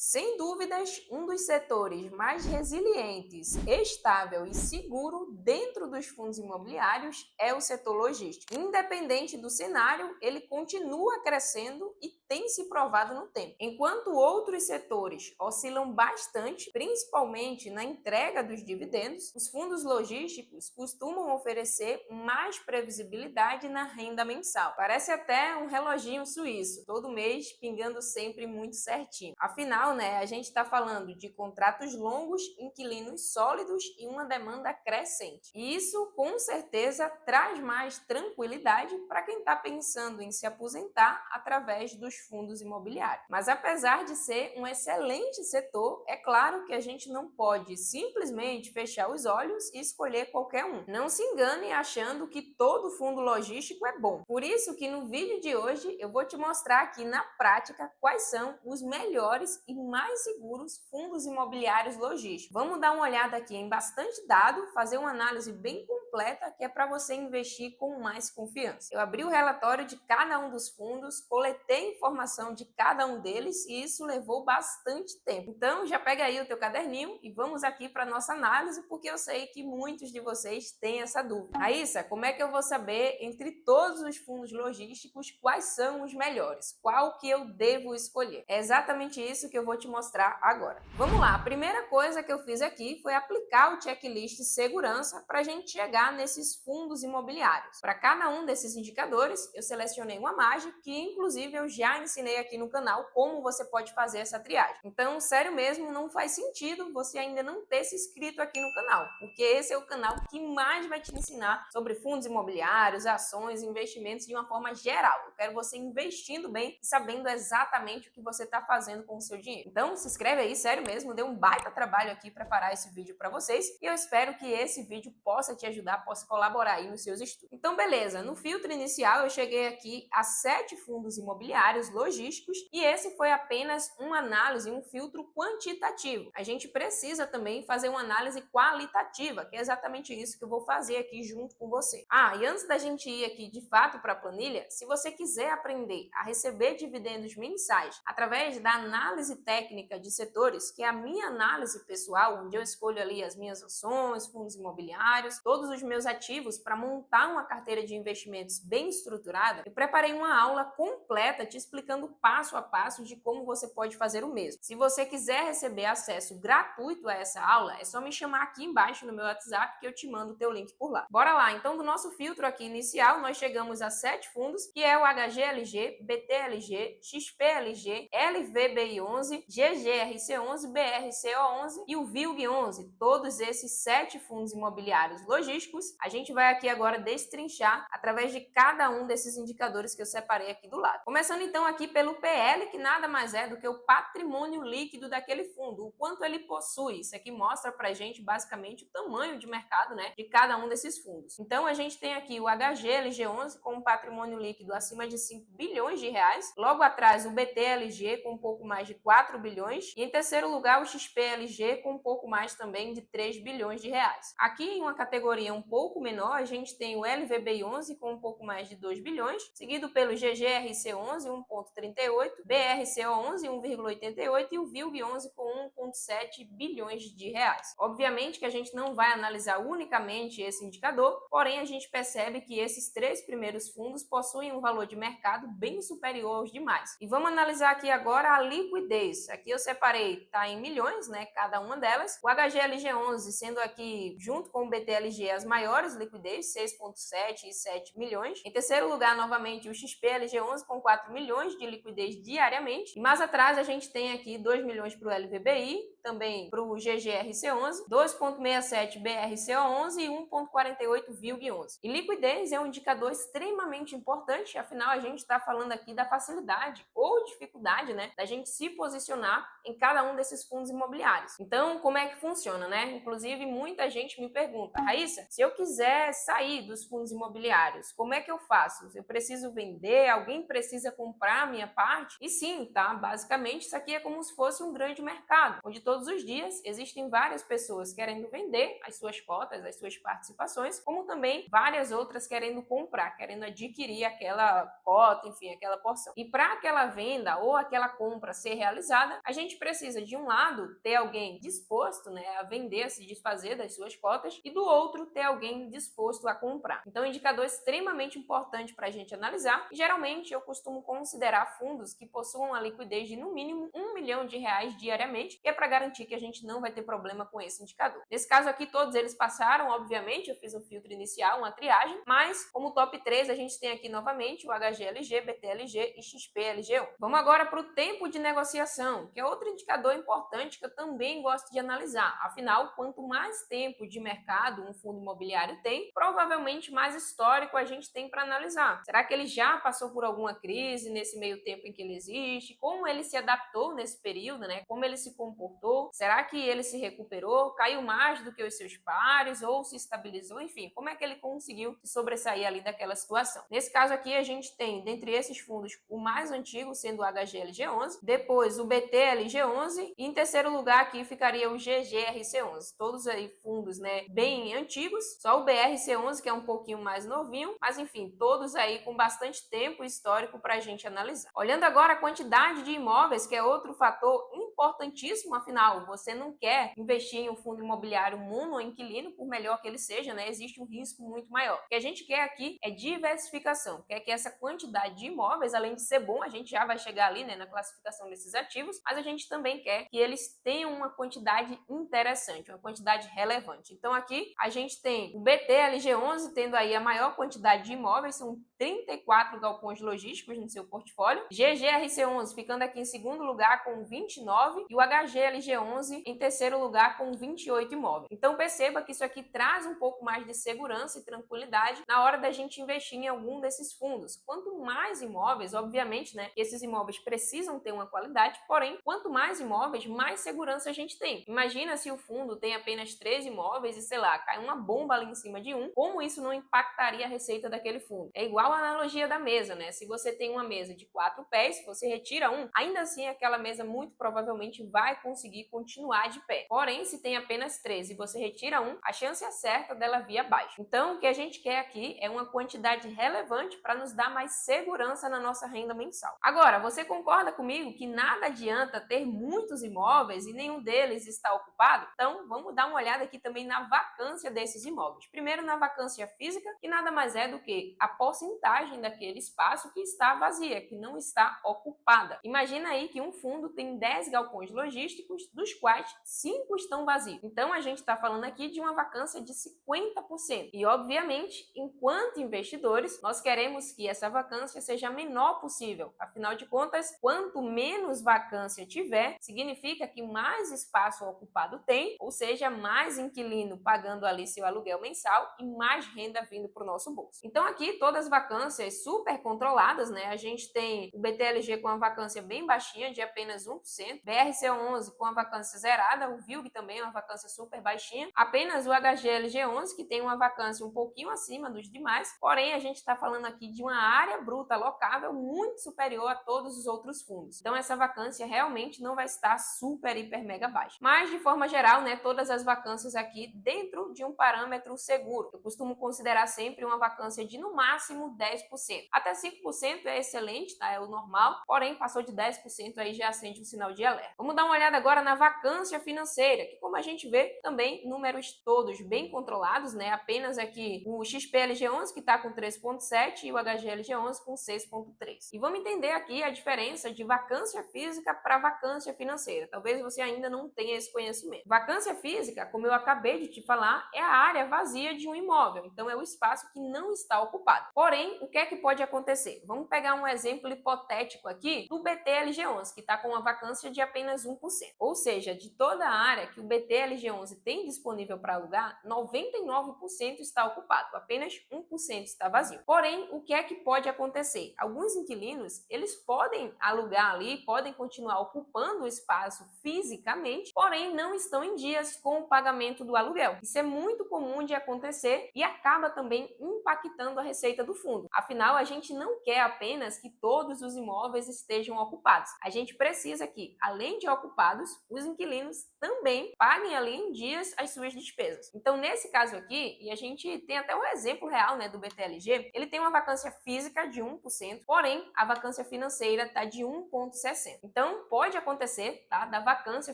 Sem dúvidas, um dos setores mais resilientes, estável e seguro dentro dos fundos imobiliários é o setor logístico. Independente do cenário, ele continua crescendo e tem se provado no tempo. Enquanto outros setores oscilam bastante, principalmente na entrega dos dividendos, os fundos logísticos costumam oferecer mais previsibilidade na renda mensal. Parece até um reloginho suíço, todo mês pingando sempre muito certinho. Afinal, a gente está falando de contratos longos, inquilinos sólidos e uma demanda crescente. E isso, com certeza, traz mais tranquilidade para quem está pensando em se aposentar através dos fundos imobiliários. Mas apesar de ser um excelente setor, é claro que a gente não pode simplesmente fechar os olhos e escolher qualquer um. Não se engane achando que todo fundo logístico é bom. Por isso que no vídeo de hoje eu vou te mostrar aqui na prática quais são os melhores e mais seguros fundos imobiliários logísticos. Vamos dar uma olhada aqui em bastante dado, fazer uma análise bem completa que é para você investir com mais confiança. Eu abri o relatório de cada um dos fundos, coletei informação de cada um deles e isso levou bastante tempo. Então já pega aí o teu caderninho e vamos aqui para nossa análise, porque eu sei que muitos de vocês têm essa dúvida. Raíssa, como é que eu vou saber entre todos os fundos logísticos quais são os melhores? Qual que eu devo escolher? É exatamente isso que eu vou te mostrar agora. Vamos lá, a primeira coisa que eu fiz aqui foi aplicar o checklist segurança para a gente chegar nesses fundos imobiliários. Para cada um desses indicadores, eu selecionei uma margem que, inclusive, eu já ensinei aqui no canal como você pode fazer essa triagem. Então, sério mesmo, não faz sentido você ainda não ter se inscrito aqui no canal, porque esse é o canal que mais vai te ensinar sobre fundos imobiliários, ações, investimentos de uma forma geral. Eu quero você investindo bem e sabendo exatamente o que você está fazendo com o seu dinheiro. Então, se inscreve aí, sério mesmo, deu um baita trabalho aqui preparar esse vídeo para vocês e eu espero que esse vídeo possa te ajudar, possa colaborar aí nos seus estudos. Então, beleza, no filtro inicial eu cheguei aqui a 7 fundos imobiliários logísticos e esse foi apenas uma análise, um filtro quantitativo. A gente precisa também fazer uma análise qualitativa, que é exatamente isso que eu vou fazer aqui junto com você. E antes da gente ir aqui de fato para a planilha, se você quiser aprender a receber dividendos mensais através da análise técnica de setores, que é a minha análise pessoal, onde eu escolho ali as minhas ações, fundos imobiliários, todos os meus ativos para montar uma carteira de investimentos bem estruturada, eu preparei uma aula completa te explicando passo a passo de como você pode fazer o mesmo. Se você quiser receber acesso gratuito a essa aula, é só me chamar aqui embaixo no meu WhatsApp que eu te mando o teu link por lá. Bora lá, então do nosso filtro aqui inicial, nós chegamos a 7 fundos, que é o HGLG, BTLG, XPLG, LVBI11, GGRC11, BRCO11 e o VILG11. Todos esses 7 fundos imobiliários logísticos, a gente vai aqui agora destrinchar através de cada um desses indicadores que eu separei aqui do lado. Começando então aqui pelo PL, que nada mais é do que o patrimônio líquido daquele fundo, o quanto ele possui. Isso aqui mostra pra gente basicamente o tamanho de mercado, de cada um desses fundos. Então a gente tem aqui o HGLG11 com um patrimônio líquido acima de 5 bilhões de reais, logo atrás o BTLG com um pouco mais de 4 bilhões e em terceiro lugar o XPLG com um pouco mais também de 3 bilhões de reais. Aqui em uma categoria um pouco menor a gente tem o LVBI11 com um pouco mais de 2 bilhões, seguido pelo GGRC11 1,38, BRCO11 1,88 e o VILG11 com 1,7 bilhões de reais. Obviamente que a gente não vai analisar unicamente esse indicador, porém a gente percebe que esses 3 primeiros fundos possuem um valor de mercado bem superior aos demais. E vamos analisar aqui agora a liquidez. Aqui eu separei, tá em milhões, cada uma delas. O HGLG11 sendo aqui, junto com o BTLG, as maiores liquidez, 6,7 e 7 milhões. Em terceiro lugar, novamente, o XPLG11 com 4 milhões de liquidez diariamente. E mais atrás a gente tem aqui 2 milhões para o LVBI, também para o GGRC11, 2,67 BRCO11 e 1,48 VILG11. E liquidez é um indicador extremamente importante, afinal a gente está falando aqui da facilidade ou dificuldade, da gente se posicionar em cada um desses fundos imobiliários. Então, como é que funciona, Inclusive, muita gente me pergunta, Raíssa, Se eu quiser sair dos fundos imobiliários, como é que eu faço? Eu preciso vender? Alguém precisa comprar a minha parte? E sim, tá? Basicamente, isso aqui é como se fosse um grande mercado, onde todos os dias existem várias pessoas querendo vender as suas cotas, as suas participações, como também várias outras querendo comprar, querendo adquirir aquela cota, enfim, aquela porção. E para aquela venda ou aquela compra ser realizada, a gente precisa, de um lado, ter alguém disposto, né, a vender, a se desfazer das suas cotas, e do outro, ter alguém disposto a comprar. Então, é um indicador extremamente importante para a gente analisar. E, geralmente, eu costumo considerar fundos que possuam a liquidez de, no mínimo, R$ 1 milhão diariamente, que é para garantir que a gente não vai ter problema com esse indicador. Nesse caso aqui, todos eles passaram, obviamente, eu fiz um filtro inicial, uma triagem, mas como top 3, a gente tem aqui novamente o HGLG, BTLG e XPLG1. Vamos agora para o tempo de negociação, que é outro indicador importante que eu também gosto de analisar. Afinal, quanto mais tempo de mercado um fundo imobiliário tem, provavelmente mais histórico a gente tem para analisar. Será que ele já passou por alguma crise nesse meio tempo em que ele existe? Como ele se adaptou nesse período, né? Como ele se comportou? Será que ele se recuperou? Caiu mais do que os seus pares? Ou se estabilizou? Enfim, como é que ele conseguiu se sobressair ali daquela situação? Nesse caso aqui, a gente tem, dentre esses fundos, o mais antigo sendo o HGLG11, depois o BTLG11 e em terceiro lugar aqui ficaria o GGRC11. Todos aí fundos, né, bem antigos, só o BRC11 que é um pouquinho mais novinho, mas enfim, todos aí com bastante tempo histórico para a gente analisar. Olhando agora a quantidade de imóveis, que é outro fator importantíssimo, afinal, você não quer investir em um fundo imobiliário monoinquilino, por melhor que ele seja, né, existe um risco muito maior. O que a gente quer aqui é diversificação, quer que essa quantidade de imóveis, além de ser bom, a gente já vai chegar ali, né, na classificação desses ativos, mas a gente também quer que eles tenham uma quantidade interessante, uma quantidade relevante. Então aqui a gente tem o BTLG11 tendo aí a maior quantidade de imóveis, são 34 galpões logísticos no seu portfólio, GGRC11 ficando aqui em segundo lugar com 29 e o HGLG11 em terceiro lugar com 28 imóveis. Então perceba que isso aqui traz um pouco mais de segurança e tranquilidade na hora da gente investir em algum desses fundos. Quanto mais imóveis, obviamente, né, esses imóveis precisam ter uma qualidade, porém, quanto mais imóveis, mais segurança a gente tem. Imagina se o fundo tem apenas 3 imóveis e, sei lá, cai uma bomba ali em cima de um, como isso não impactaria a receita daquele fundo? É igual a analogia da mesa, né? Se você tem uma mesa de 4 pés, se você retira um, ainda assim aquela mesa muito provavelmente vai conseguir continuar de pé. Porém, se tem apenas 3 e você retira um, a chance é certa dela vir abaixo. Então, o que a gente quer aqui é uma quantidade relevante para nos dar mais segurança na nossa renda mensal. Agora, você concorda comigo que nada adianta ter muitos imóveis e nenhum deles está ocupado? Então, vamos dar uma olhada aqui também na vacância desses imóveis. Primeiro, na vacância física, que nada mais é do que a porcentagem daquele espaço que está vazia, que não está ocupada. Imagina aí que um fundo tem 10 galpões logísticos, dos quais 5 estão vazios. Então, a gente está falando aqui de uma vacância de 50%. E, obviamente, enquanto investidores, nós queremos que essa vacância seja a menor possível. Afinal de contas, quanto menos vacância tiver, significa que mais espaço ocupado tem, ou seja, mais inquilino pagando ali seu aluguel mensal e mais renda vindo para o nosso bolso. Então, aqui, todas as vacâncias super controladas, né? A gente tem o BTLG com a vacância bem baixinha, de apenas 1%, BRC11 com a vacância zerada, o VILG também uma vacância super baixinha, apenas o HGLG11 que tem uma vacância um pouquinho acima dos demais, porém a gente está falando aqui de uma área bruta locável muito superior a todos os outros fundos. Então essa vacância realmente não vai estar super, hiper, mega baixa. Mas de forma geral, né, todas as vacâncias aqui dentro de um parâmetro seguro. Eu costumo considerar sempre uma vacância de no máximo 10%. Até 5% é excelente, tá? É o normal, porém passou de 10% aí já acende um sinal de alerta. Vamos dar uma olhada agora na vacância financeira, que como a gente vê, também números todos bem controlados, né? Apenas aqui o XPLG11 que está com 3,7 e o HGLG11 com 6,3. E vamos entender aqui a diferença de vacância física para vacância financeira. Talvez você ainda não tenha esse conhecimento. Vacância física, como eu acabei de te falar, é a área vazia de um imóvel. Então é o espaço que não está ocupado. Porém, o que é que pode acontecer? Vamos pegar um exemplo hipotético aqui do BTLG11, que está com uma vacância de apenas 1%. Ou seja, de toda a área que o BTLG11 tem disponível para alugar, 99% está ocupado, apenas 1% está vazio. Porém, o que é que pode acontecer? Alguns inquilinos, eles podem alugar ali, podem continuar ocupando o espaço fisicamente, porém não estão em dias com o pagamento do aluguel. Isso é muito comum comum de acontecer e acaba também impactando a receita do fundo. Afinal, a gente não quer apenas que todos os imóveis estejam ocupados. A gente precisa que, além de ocupados, os inquilinos também paguem ali em dias as suas despesas. Então, nesse caso aqui, e a gente tem até um exemplo real, né, do BTLG, ele tem uma vacância física de 1%, porém, a vacância financeira está de 1,60%. Então, pode acontecer, tá, da vacância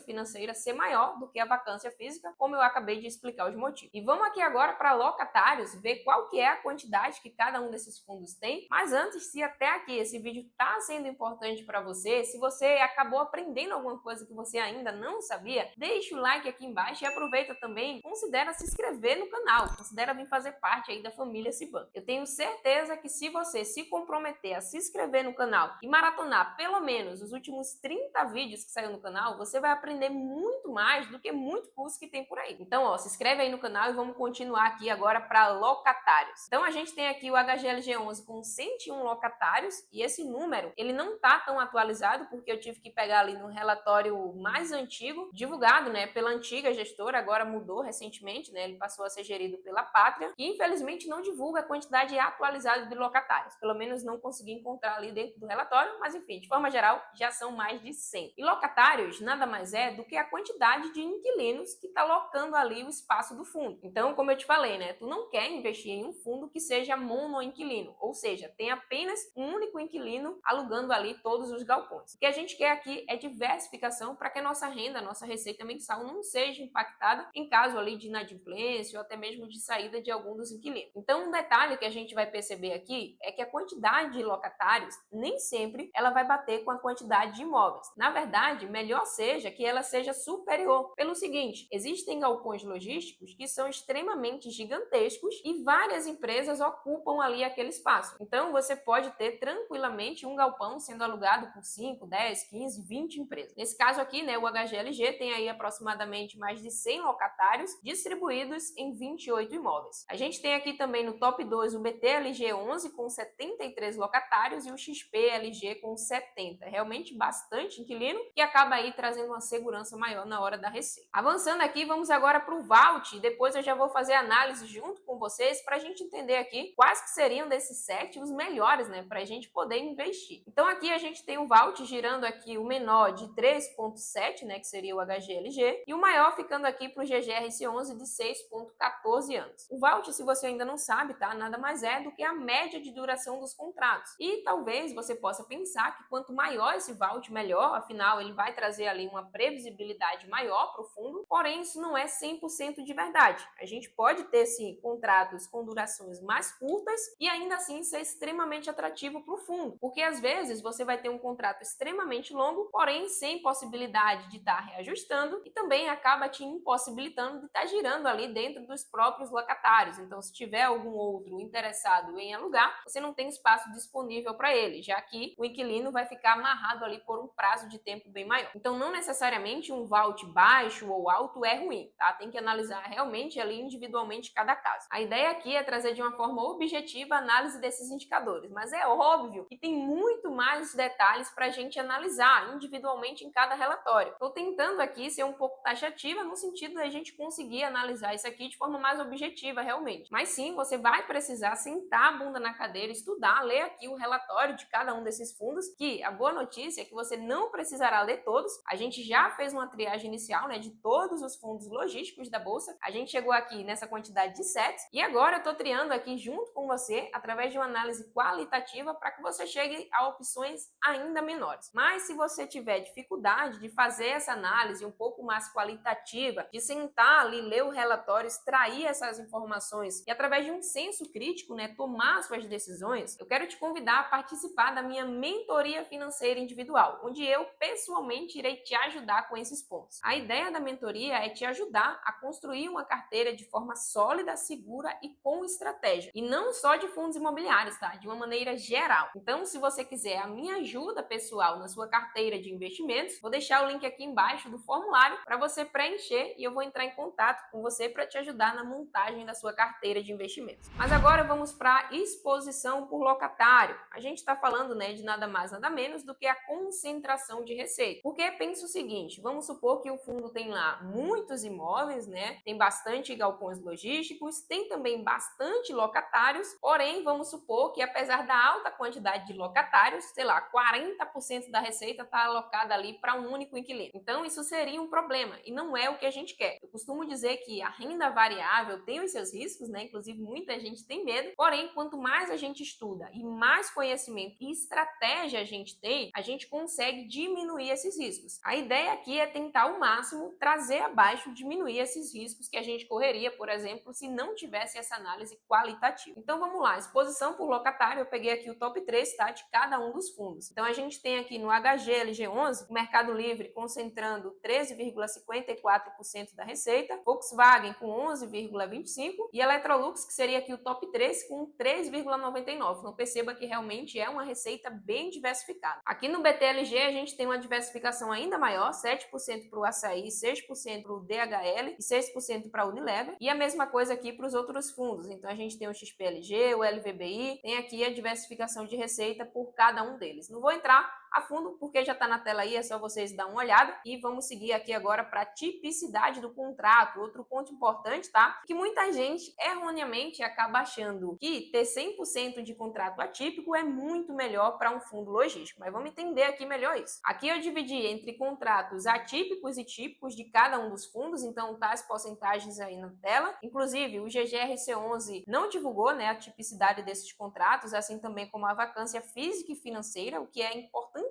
financeira ser maior do que a vacância física, como eu acabei de explicar os motivos. E vamos aqui agora para locatários, ver qual que é a quantidade que cada um desses fundos tem. Mas antes, se até aqui esse vídeo está sendo importante para você, se você acabou aprendendo alguma coisa que você ainda não sabia, deixa o like aqui embaixo e aproveita também, considera se inscrever no canal, considera vir fazer parte aí da família Ciban. Eu tenho certeza que se você se comprometer a se inscrever no canal e maratonar pelo menos os últimos 30 vídeos que saiu no canal, você vai aprender muito mais do que muito curso que tem por aí. Então, ó, se inscreve aí no canal e vamos continuar aqui agora para locatários. Então, a gente tem aqui o HGLG11 com 101 locatários e esse número, ele não tá tão atualizado porque eu tive que pegar ali no relatório mais antigo, divulgado, né, pela antiga gestora, agora mudou recentemente, né, ele passou a ser gerido pela Pátria e infelizmente não divulga a quantidade atualizada de locatários. Pelo menos não consegui encontrar ali dentro do relatório, mas enfim, de forma geral, já são mais de 100. E locatários nada mais é do que a quantidade de inquilinos que está locando ali o espaço do fundo. Então, como eu te falei, né, tu não quer investir em um fundo que seja monoinquilino, ou seja, tem apenas um único inquilino alugando ali todos os galpões. O que a gente quer aqui é diversificação para que a nossa renda, a nossa receita mensal não seja impactada em caso ali de inadimplência ou até mesmo de saída de algum dos inquilinos. Então, um detalhe que a gente vai perceber aqui é que a quantidade de locatários nem sempre ela vai bater com a quantidade de imóveis. Na verdade, melhor seja que ela seja superior. Pelo seguinte, existem galpões logísticos que são extremamente gigantescos e várias empresas ocupam ali aquele espaço. Então, você pode ter tranquilamente um galpão sendo alugado por 5, 10, 15, 20 empresas. Nesse caso aqui, né, o HGLG tem aí aproximadamente mais de 100 locatários distribuídos em 28 imóveis. A gente tem aqui também no top 2 o BTLG11 com 73 locatários e o XPLG com 70. Realmente bastante inquilino que acaba aí trazendo uma segurança maior na hora da receita. Avançando aqui, vamos agora para o Vault. Depois eu já vou fazer análise junto com vocês para a gente entender aqui quais que seriam desses 7 os melhores, né, para a gente poder investir. Então aqui a gente tem o Vault girando aqui o menor de 3,7, né, que seria o HGLG, e o maior ficando aqui para o GGRC11 de 6,14 anos. O Vault, se você ainda não sabe, tá, nada mais é do que a média de duração dos contratos. E talvez você possa pensar que quanto maior esse Vault, melhor, afinal ele vai trazer ali uma previsibilidade maior para o fundo, porém isso não é 100% de verdade. A gente pode ter sim contratos com durações mais curtas e ainda assim ser extremamente atrativo para o fundo, porque às vezes você vai ter um contrato extremamente longo, porém sem possibilidade de estar reajustando e também acaba te impossibilitando de estar girando ali dentro dos próprios locatários. Então, se tiver algum outro interessado em alugar, você não tem espaço disponível para ele, já que o inquilino vai ficar amarrado ali por um prazo de tempo bem maior. Então, não necessariamente um vault baixo ou alto é ruim, tá? Tem que analisar realmente ali individualmente cada caso. A ideia aqui é trazer de uma forma objetiva a análise desses indicadores, mas é óbvio que tem muito mais detalhes para a gente analisar individualmente em cada relatório. Estou tentando aqui ser um pouco taxativa no sentido da gente conseguir analisar isso aqui de forma mais objetiva realmente. Mas sim, você vai precisar sentar a bunda na cadeira, estudar, ler aqui o relatório de cada um desses fundos, que a boa notícia é que você não precisará ler todos. A gente já fez uma triagem inicial, né, de todos os fundos logísticos da Bolsa. A gente chegou aqui nessa quantidade de 7 e agora eu estou triando aqui junto com você através de uma análise qualitativa para que você chegue a opções ainda menores. Mas se você tiver dificuldade de fazer essa análise um pouco mais qualitativa, de sentar ali, ler o relatório, extrair essas informações e através de um senso crítico, né, tomar suas decisões, eu quero te convidar a participar da minha mentoria financeira individual, onde eu pessoalmente irei te ajudar com esses pontos. A ideia da mentoria é te ajudar a construir uma carteira de forma sólida, segura e com estratégia. estratégia. E não só de fundos imobiliários, tá? De uma maneira geral. Então, se você quiser a minha ajuda pessoal na sua carteira de investimentos, vou deixar o link aqui embaixo do formulário para você preencher e eu vou entrar em contato com você para te ajudar na montagem da sua carteira de investimentos. Mas agora vamos para a exposição por locatário. A gente está falando, né, de nada mais, nada menos do que a concentração de receita. Porque pensa o seguinte, vamos supor que o fundo tem lá muitos imóveis, né, tem bastante galpões logísticos, tem também bastante locatários, porém, vamos supor que apesar da alta quantidade de locatários, sei lá, 40% da receita está alocada ali para um único inquilino. Então, isso seria um problema e não é o que a gente quer. Eu costumo dizer que a renda variável tem os seus riscos, né? Inclusive, muita gente tem medo, porém, quanto mais a gente estuda e mais conhecimento e estratégia a gente tem, a gente consegue diminuir esses riscos. A ideia aqui é tentar ao máximo trazer abaixo, diminuir esses riscos que a gente correria, por exemplo, se não tivesse essa análise qualitativa. Então vamos lá, exposição por locatário, eu peguei aqui o top 3, tá, de cada um dos fundos. Então a gente tem aqui no HGLG11, o Mercado Livre concentrando 13,54% da receita, Volkswagen com 11,25% e Electrolux, que seria aqui o top 3, com 3,99%. Então perceba que realmente é uma receita bem diversificada. Aqui no BTLG a gente tem uma diversificação ainda maior, 7% para o Açaí, 6% para o DHL e 6% para a Unilever. E a mesma coisa aqui para os outros fundos. Então a gente tem o XPLG, o LVBI, tem aqui a diversificação de receita por cada um deles. Não vou entrar a fundo porque já está na tela aí, é só vocês dar uma olhada. E vamos seguir aqui agora para a tipicidade do contrato. Outro ponto importante, tá? Que muita gente erroneamente acaba achando que ter 100% de contrato atípico é muito melhor para um fundo logístico. Mas vamos entender aqui melhor isso. Aqui eu dividi entre contratos atípicos e típicos de cada um dos fundos, então tá as porcentagens aí na tela. Inclusive, o GGRC11 não divulgou, né, a tipicidade desses contratos, assim também como a vacância física e financeira, o que é importantíssimo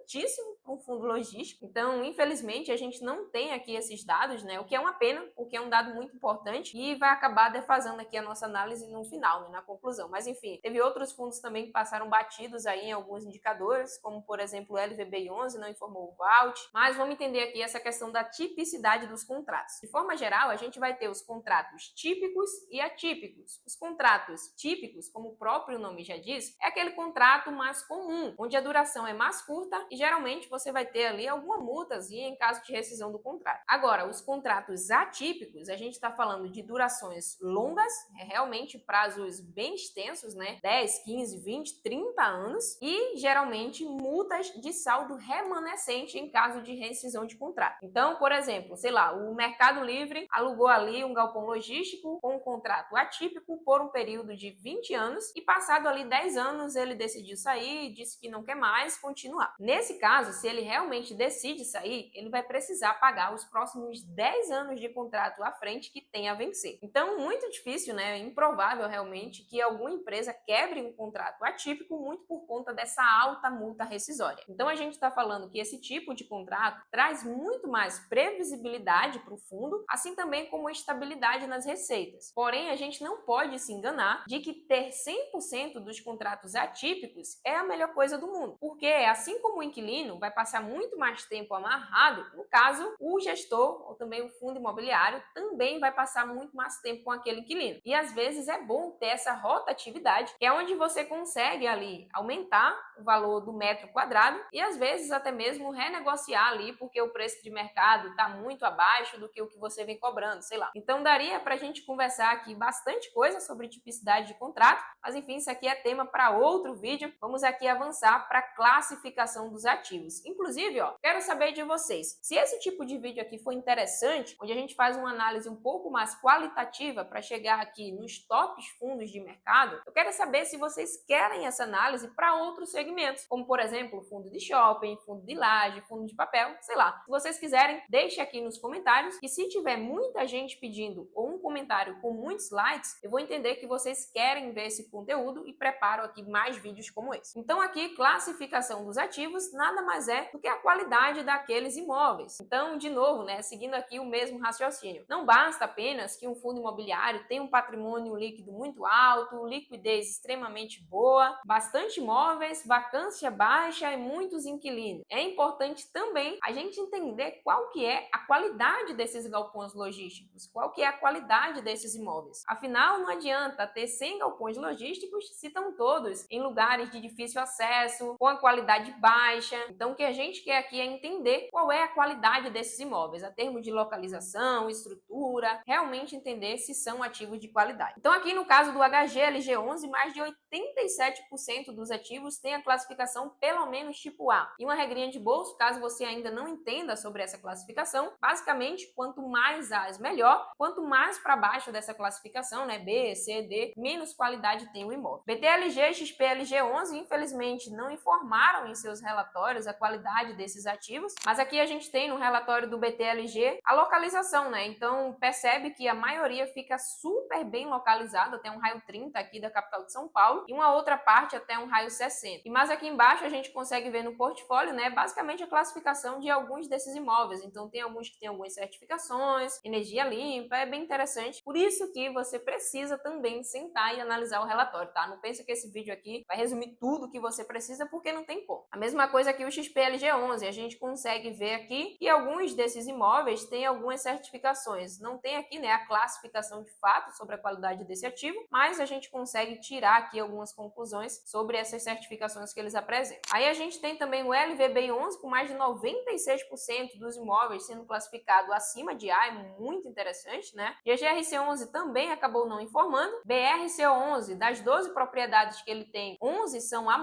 para um fundo logístico. Então, infelizmente, a gente não tem aqui esses dados, né, o que é uma pena, porque é um dado muito importante e vai acabar defasando aqui a nossa análise no final, né, na conclusão. Mas, enfim, teve outros fundos também que passaram batidos aí em alguns indicadores, como, por exemplo, o LVBI11 não informou o VALT, mas vamos entender aqui essa questão da tipicidade dos contratos. De forma geral, a gente vai ter os contratos típicos e atípicos. Os contratos típicos, como o próprio nome já diz, é aquele contrato mais comum, onde a duração é mais curta e geralmente você vai ter ali alguma multazinha em caso de rescisão do contrato. Agora, os contratos atípicos, a gente está falando de durações longas, realmente prazos bem extensos, né? 10, 15, 20, 30 anos e geralmente multas de saldo remanescente em caso de rescisão de contrato. Então, por exemplo, sei lá, o Mercado Livre alugou ali um galpão logístico com um contrato atípico por um período de 20 anos e passado ali 10 anos ele decidiu sair, disse que não quer mais continuar. Nesse caso, se ele realmente decide sair, ele vai precisar pagar os próximos 10 anos de contrato à frente que tem a vencer. Então, muito difícil, né? Improvável realmente que alguma empresa quebre um contrato atípico muito por conta dessa alta multa rescisória. Então, a gente está falando que esse tipo de contrato traz muito mais previsibilidade para o fundo, assim também como estabilidade nas receitas. Porém, a gente não pode se enganar de que ter 100% dos contratos atípicos é a melhor coisa do mundo, porque assim como o inquilino vai passar muito mais tempo amarrado, no caso, o gestor ou também o fundo imobiliário também vai passar muito mais tempo com aquele inquilino. E às vezes é bom ter essa rotatividade, que é onde você consegue ali aumentar o valor do metro quadrado e às vezes até mesmo renegociar ali porque o preço de mercado está muito abaixo do que o que você vem cobrando, sei lá. Então daria para a gente conversar aqui bastante coisa sobre tipicidade de contrato, mas enfim, isso aqui é tema para outro vídeo. Vamos aqui avançar para a classificação dos ativos. Inclusive, ó, quero saber de vocês, se esse tipo de vídeo aqui foi interessante, onde a gente faz uma análise um pouco mais qualitativa para chegar aqui nos tops fundos de mercado, eu quero saber se vocês querem essa análise para outros segmentos, como por exemplo, fundo de shopping, fundo de laje, fundo de papel, sei lá. Se vocês quiserem, deixe aqui nos comentários e se tiver muita gente pedindo ou um comentário com muitos likes, eu vou entender que vocês querem ver esse conteúdo e preparo aqui mais vídeos como esse. Então aqui, classificação dos ativos nada mais é do que a qualidade daqueles imóveis. Então, de novo, né, seguindo aqui o mesmo raciocínio. Não basta apenas que um fundo imobiliário tenha um patrimônio líquido muito alto, liquidez extremamente boa, bastante imóveis, vacância baixa e muitos inquilinos. É importante também a gente entender qual que é a qualidade desses galpões logísticos, qual que é a qualidade qualidade desses imóveis. Afinal, não adianta ter 100 galpões logísticos se estão todos em lugares de difícil acesso, com a qualidade baixa. Então, o que a gente quer aqui é entender qual é a qualidade desses imóveis, a termos de localização, estrutura, realmente entender se são ativos de qualidade. Então, aqui no caso do HGLG11, mais de 87% dos ativos têm a classificação pelo menos tipo A. E uma regrinha de bolso, caso você ainda não entenda sobre essa classificação, basicamente, quanto mais A's melhor, quanto mais para baixo dessa classificação, né, B, C, D, menos qualidade tem o imóvel. BTLG e XPLG11, infelizmente, não informaram em seus relatórios a qualidade desses ativos, mas aqui a gente tem no relatório do BTLG a localização, né? Então, percebe que a maioria fica super bem localizada, até um raio 30 aqui da capital de São Paulo, e uma outra parte até um raio 60. E mais aqui embaixo a gente consegue ver no portfólio, né, basicamente a classificação de alguns desses imóveis. Então, tem alguns que têm algumas certificações, energia limpa, é bem interessante. Por isso que você precisa também sentar e analisar o relatório, tá? Não pense que esse vídeo aqui vai resumir tudo que você precisa, porque não tem como. A mesma coisa aqui o XPLG11, a gente consegue ver aqui que alguns desses imóveis têm algumas certificações. Não tem aqui, né, a classificação de fato sobre a qualidade desse ativo, mas a gente consegue tirar aqui algumas conclusões sobre essas certificações que eles apresentam. Aí a gente tem também o LVBI11 com mais de 96% dos imóveis sendo classificado acima de A, é muito interessante, né? GGRC11 também acabou não informando. BRCO11, das 12 propriedades que ele tem, 11 são A+,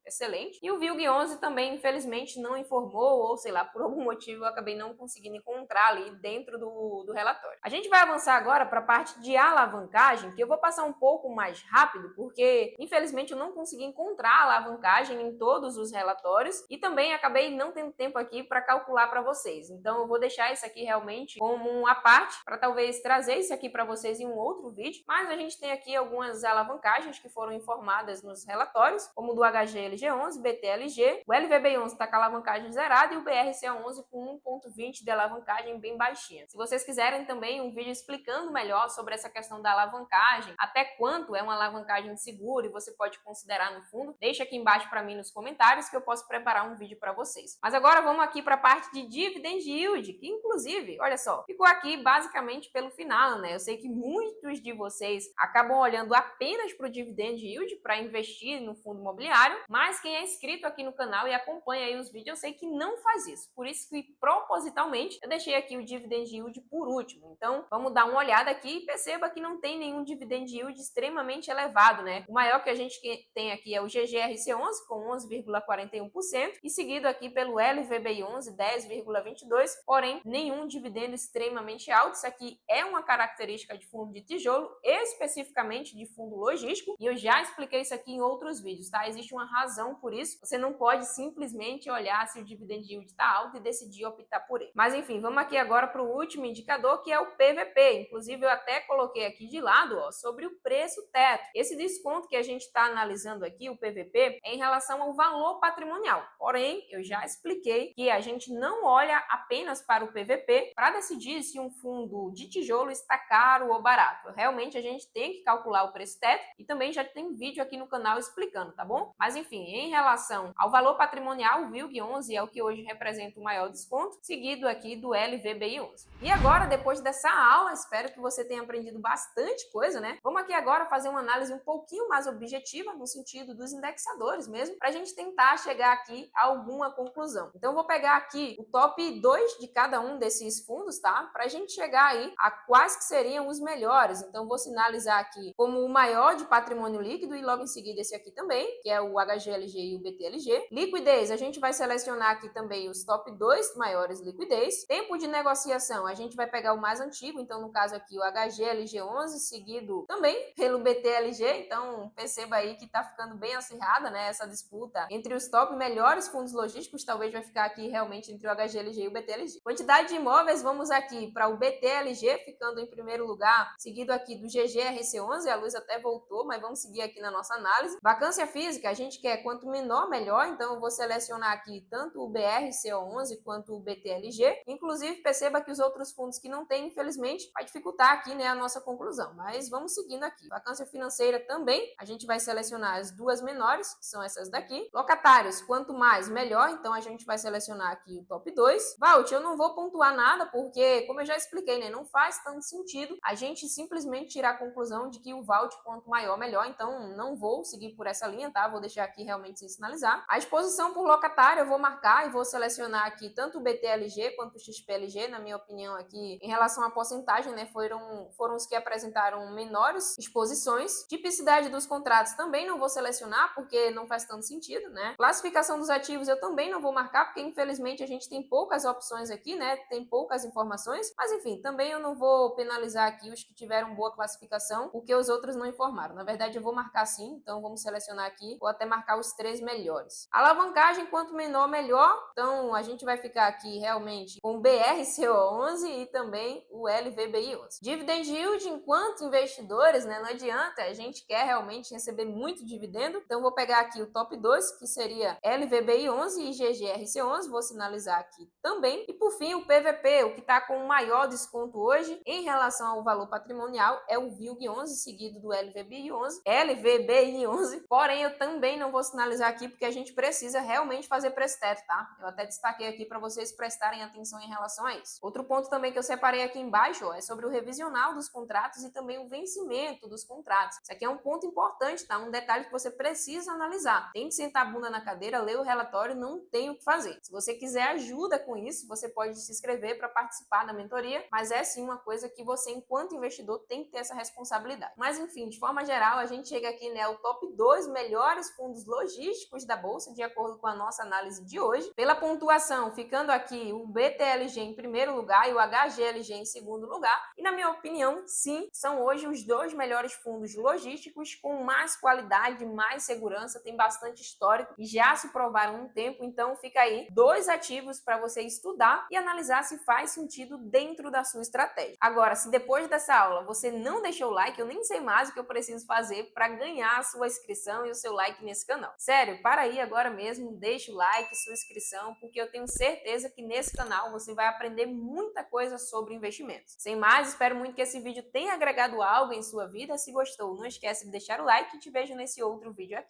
excelente. E o VILG11 também, infelizmente, não informou, ou sei lá, por algum motivo eu acabei não conseguindo encontrar ali dentro do relatório. A gente vai avançar agora para a parte de alavancagem, que eu vou passar um pouco mais rápido, porque infelizmente eu não consegui encontrar alavancagem em todos os relatórios e também acabei não tendo tempo aqui para calcular para vocês. Então eu vou deixar isso aqui realmente como uma parte para talvez trazer isso aqui para vocês em um outro vídeo, mas a gente tem aqui algumas alavancagens que foram informadas nos relatórios, como do HGLG11, BTLG, o LVBI11 está com a alavancagem zerada e o BRCA11 com 1,20 de alavancagem bem baixinha. Se vocês quiserem também um vídeo explicando melhor sobre essa questão da alavancagem, até quanto é uma alavancagem segura e você pode considerar no fundo, deixa aqui embaixo para mim nos comentários que eu posso preparar um vídeo para vocês. Mas agora vamos aqui para a parte de dividend yield, que inclusive, olha só, ficou aqui basicamente pelo final, né? Eu sei que muitos de vocês acabam olhando apenas para o dividend yield para investir no fundo imobiliário, mas quem é inscrito aqui no canal e acompanha aí os vídeos, eu sei que não faz isso. Por isso que propositalmente eu deixei aqui o dividend yield por último. Então, vamos dar uma olhada aqui e perceba que não tem nenhum dividend yield extremamente elevado, né? O maior que a gente tem aqui é o GGRC11 com 11,41% e seguido aqui pelo LVBI11 10,22%, porém nenhum dividendo extremamente alto. Isso aqui é uma característica de fundo de tijolo, especificamente de fundo logístico, e eu já expliquei isso aqui em outros vídeos, tá? Existe uma razão por isso. Você não pode simplesmente olhar se o dividend yield está alto e decidir optar por ele. Mas enfim, vamos aqui agora para o último indicador, que é o PVP. Inclusive eu até coloquei aqui de lado, ó, sobre o preço teto. Esse desconto que a gente está analisando aqui, o PVP, é em relação ao valor patrimonial. Porém, eu já expliquei que a gente não olha apenas para o PVP para decidir se um fundo de tijolo está caro ou barato. Realmente a gente tem que calcular o preço teto e também já tem vídeo aqui no canal explicando, tá bom? Mas enfim, em relação ao valor patrimonial, o VILG11 é o que hoje representa o maior desconto, seguido aqui do LVBI11. E agora, depois dessa aula, espero que você tenha aprendido bastante coisa, né? Vamos aqui agora fazer uma análise um pouquinho mais objetiva, no sentido dos indexadores mesmo, para a gente tentar chegar aqui a alguma conclusão. Então, eu vou pegar aqui o top 2 de cada um desses fundos, tá? Para a gente chegar aí a quais que seriam os melhores. Então, vou sinalizar aqui como o maior de patrimônio líquido e logo em seguida esse aqui também, que é o HGLG e o BTLG. Liquidez, a gente vai selecionar aqui também os top 2 maiores liquidez. Tempo de negociação, a gente vai pegar o mais antigo, então no caso aqui o HGLG11, seguido também pelo BTLG, então perceba aí que tá ficando bem acirrada, né, essa disputa entre os top melhores fundos logísticos, talvez vai ficar aqui realmente entre o HGLG e o BTLG. Quantidade de imóveis, vamos aqui para o BTLG, ficando em primeiro lugar, seguido aqui do GGRC11, a luz até voltou, mas vamos seguir aqui na nossa análise. Vacância física, a gente quer quanto menor, melhor, então eu vou selecionar aqui tanto o BRCO11 quanto o BTLG. Inclusive, perceba que os outros fundos que não tem, infelizmente, vai dificultar aqui, né, a nossa conclusão. Mas vamos seguindo aqui. Vacância financeira também, a gente vai selecionar as duas menores, que são essas daqui. Locatários, quanto mais, melhor, então a gente vai selecionar aqui o top 2. Vault, eu não vou pontuar nada, porque, como eu já expliquei, né, não faz tanto sentido a gente simplesmente tirar a conclusão de que o Vault, quanto maior, melhor, então não vou seguir por essa linha, tá? Vou deixar aqui realmente sem sinalizar. A exposição por locatário eu vou marcar e vou selecionar aqui tanto o BTLG quanto o XPLG, na minha opinião aqui, em relação à porcentagem, né, foram os que apresentaram menores exposições. Tipicidade dos contratos também não vou selecionar, porque não faz tanto sentido, né? Classificação dos ativos eu também não vou marcar, porque infelizmente a gente tem poucas opções aqui, né? Tem poucas informações, mas enfim, também eu não vou penalizar aqui os que tiveram boa classificação, porque os outros não informaram. Na verdade, eu vou marcar sim, então vamos selecionar aqui, vou até marcar os 3 melhores. Alavancagem, quanto menor, melhor. Então, a gente vai ficar aqui realmente com o BRCO11 e também o LVBI11. Dividend yield, enquanto investidores, né, não adianta, a gente quer realmente receber muito dividendo. Então, vou pegar aqui o top 2, que seria LVBI11 e GGRC11, vou sinalizar aqui também. E por fim, o PVP, o que está com o maior desconto hoje em relação ao valor patrimonial é o VILG11, seguido do LVBI11. Porém, eu também não vou sinalizar aqui porque a gente precisa realmente fazer preço teto, tá? Eu até destaquei aqui para vocês prestarem atenção em relação a isso. Outro ponto também que eu separei aqui embaixo, ó, é sobre o revisional dos contratos e também o vencimento dos contratos. Isso aqui é um ponto importante, tá? Um detalhe que você precisa analisar. Tem que sentar a bunda na cadeira, ler o relatório, não tem o que fazer. Se você quiser ajuda com isso, você pode se inscrever para participar da mentoria, mas é sim uma coisa que você, enquanto investidor, tem que ter essa responsabilidade. Mas enfim, de forma geral, a gente chega aqui, né, ao top 2 melhores fundos logísticos da Bolsa, de acordo com a nossa análise de hoje. Pela pontuação, ficando aqui o BTLG em primeiro lugar e o HGLG em segundo lugar. E na minha opinião, sim, são hoje os 2 melhores fundos logísticos com mais qualidade, mais segurança, tem bastante histórico e já se provaram um tempo, então fica aí 2 ativos para você estudar e analisar se faz sentido dentro da sua estratégia. Agora, se depois dessa aula você não deixou o like, eu nem sei mais o que eu preciso fazer para ganhar a sua inscrição e o seu like nesse canal. Sério, para aí agora mesmo, deixa o like, sua inscrição, porque eu tenho certeza que nesse canal você vai aprender muita coisa sobre investimentos. Sem mais, espero muito que esse vídeo tenha agregado algo em sua vida. Se gostou, não esquece de deixar o like e te vejo nesse outro vídeo aqui.